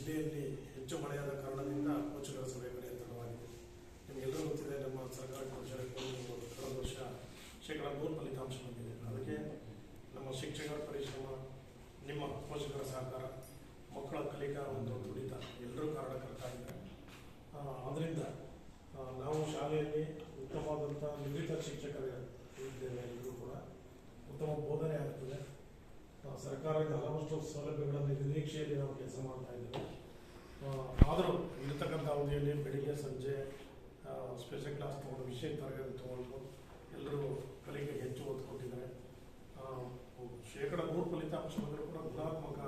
ಜಿಲ್ಲೆಯಲ್ಲಿ ಹೆಚ್ಚು ಮಳೆಯಾದ ಕಾರಣದಿಂದ ಪೋಷಕರ ಸಭೆ ನಿಯಂತ್ರಣವಾಗಿದೆ. ನಿಮಗೆಲ್ಲರೂ ಗೊತ್ತಿದೆ, ನಮ್ಮ ಸರ್ಕಾರಿ ಪರೀಕ್ಷೆಗಳಲ್ಲಿ ಕಳೆದ ವರ್ಷ 100% ಫಲಿತಾಂಶ ಬಂದಿದೆ. ಅದಕ್ಕೆ ನಮ್ಮ ಶಿಕ್ಷಕರ ಪರಿಶ್ರಮ, ನಿಮ್ಮ ಪೋಷಕರ ಸಹಕಾರ, ಮಕ್ಕಳ ಕಲಿಕಾ ಒಂದು ತುಡಿತ ಎಲ್ಲರೂ ಕಾರಣಕರ್ತಾಗಿದ್ದಾರೆ. ಆದ್ದರಿಂದ ನಾವು ಶಾಲೆಯಲ್ಲಿ ಉತ್ತಮವಾದಂಥ ನುರಿತ ಶಿಕ್ಷಕರು ಇದ್ದೇವೆ. ಎಲ್ಲರೂ ಕೂಡ ಉತ್ತಮ ಬೋಧನೆ ಆಗ್ತದೆ. ಸರ್ಕಾರದ ಹಲವಷ್ಟು ಸೌಲಭ್ಯಗಳನ್ನು ನಿರೀಕ್ಷೆಯಲ್ಲಿ ನಾವು ಕೆಲಸ ಮಾಡ್ತಾ ಇದ್ದೇವೆ. ಆದರೂ ಇರತಕ್ಕಂಥ ಅವಧಿಯಲ್ಲಿ ಬೆಳಿಗ್ಗೆ ಸಂಜೆ ಸ್ಪೆಷಲ್ ಕ್ಲಾಸ್ ತೊಗೊಂಡು ವಿಷಯ ತರಗತಿ ತೊಗೊಂಡು ಎಲ್ಲರೂ ಕಲಿಕೆಗೆ ಹೆಚ್ಚು ಒತ್ತು ಕೊಟ್ಟಿದ್ದಾರೆ. 100% ಫಲಿತಾಂಶ ಬಂದರೂ ಕೂಡ ಗುಣಾತ್ಮಕ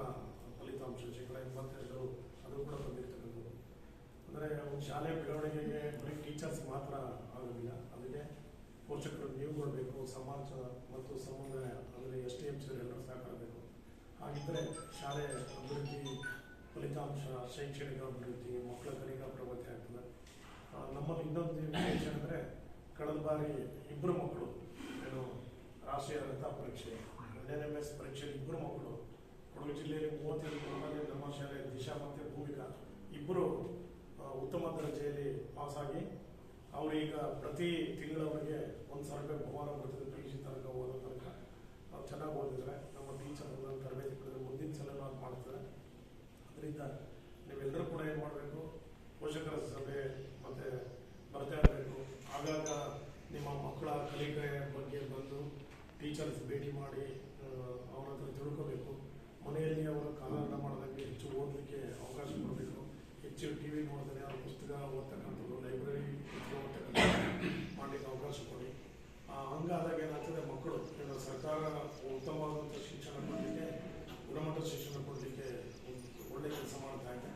ಫಲಿತಾಂಶ 82% ಅದು ಕೂಡ ಬಂದಿರ್ತಕ್ಕಂಥದ್ದು. ಅಂದರೆ ಒಂದು ಶಾಲೆಯ ಬೆಳವಣಿಗೆಗೆ ಬರೀ ಟೀಚರ್ಸ್ ಮಾತ್ರ ಆಗೋದಿಲ್ಲ, ಅದಕ್ಕೆ ಪೋಷಕರು ನೀವು ಕೊಡಬೇಕು, ಸಮಾಜ ಮತ್ತು ಸಮುದಾಯ ಅಂದರೆ STMC ಎಲ್ಲರೂ ಸಹಕಾರ ಬೇಕು. ಹಾಗಿದ್ದರೆ ಶಾಲೆ ಅಭಿವೃದ್ಧಿ, ಫಲಿತಾಂಶ, ಶೈಕ್ಷಣಿಕ ಅಭಿವೃದ್ಧಿ, ಮಕ್ಕಳ ಕಲಿಕಾ ಪ್ರಗತಿ ಆಗ್ತದೆ. ನಮ್ಮಲ್ಲಿ ಇನ್ನೊಂದು ವಿಶೇಷ ಅಂದರೆ ಕಳೆದ ಬಾರಿ ಇಬ್ಬರು ಮಕ್ಕಳು ರಾಷ್ಟ್ರೀಯ ರಥ ಪರೀಕ್ಷೆ NNMS ಪರೀಕ್ಷೆಯಲ್ಲಿ ಇಬ್ಬರು ಮಕ್ಕಳು ಕೊಡಗು ಜಿಲ್ಲೆಯಲ್ಲಿ 35 ನಮ್ಮ ಶಾಲೆ ದಿಶಾ ಮತ್ತು ಭೂಮಿಕಾ ಇಬ್ಬರು ಉತ್ತಮ ದರ್ಜೆಯಲ್ಲಿ ಪಾಸಾಗಿ ಅವರೀಗ ಪ್ರತಿ ತಿಂಗಳವರೆಗೆ 1,000 ರೂಪಾಯಿ ಬಹುಮಾನ ಬರ್ತದೆ. PUC ತನಕ ಓದೋ ತನಕ ಚೆನ್ನಾಗಿ ಓದಿದ್ರೆ ನಮ್ಮ ಟೀಚರ್ ತರಬೇತಿ ಪಡೆದರೆ ಮುಂದಿನ ಸಲ ನಾವು ಮಾಡ್ತಾರೆ. ಅದರಿಂದ ನೀವೆಲ್ಲರೂ ಕೂಡ ಏನು ಮಾಡಬೇಕು, ಪೋಷಕರ ಸಭೆ ಮತ್ತು ಬರ್ತಾ ಇರಬೇಕು. ಆಗಾಗ ನಿಮ್ಮ ಮಕ್ಕಳ ಕಲಿಕೆ ಬಗ್ಗೆ ಬಂದು ಟೀಚರ್ಸ್ ಭೇಟಿ ಮಾಡಿ ಅವರ ಹತ್ರ ತಿಳ್ಕೋಬೇಕು. ಮನೆಯಲ್ಲಿ ಅವರು ಕಾಲಹರಣ ಮಾಡೋದಕ್ಕೆ ಹೆಚ್ಚು ಓದಲಿಕ್ಕೆ ಅವಕಾಶ ಕೊಡಬೇಕು. ಹೆಚ್ಚು TV ನೋಡಿದ್ರೆ ಅವ್ರ ಪುಸ್ತಕ ಓದ್ತಕ್ಕಂಥದ್ದು, ಲೈಬ್ರರಿ ಮಾಡಲಿಕ್ಕೆ ಅವಕಾಶ ಕೊಡಿ. ಹಂಗಾದಾಗ ಏನಾಗ್ತದೆ, ಮಕ್ಕಳು ಸರ್ಕಾರ ಉತ್ತಮವಾದಂಥ ಶಿಕ್ಷಣ ಕೊಡಲಿಕ್ಕೆ, ಗುಣಮಟ್ಟದ ಶಿಕ್ಷಣ ಕೊಡಲಿಕ್ಕೆ ಒಳ್ಳೆ ಕೆಲಸ ಮಾಡ್ತಾ ಇದೆ.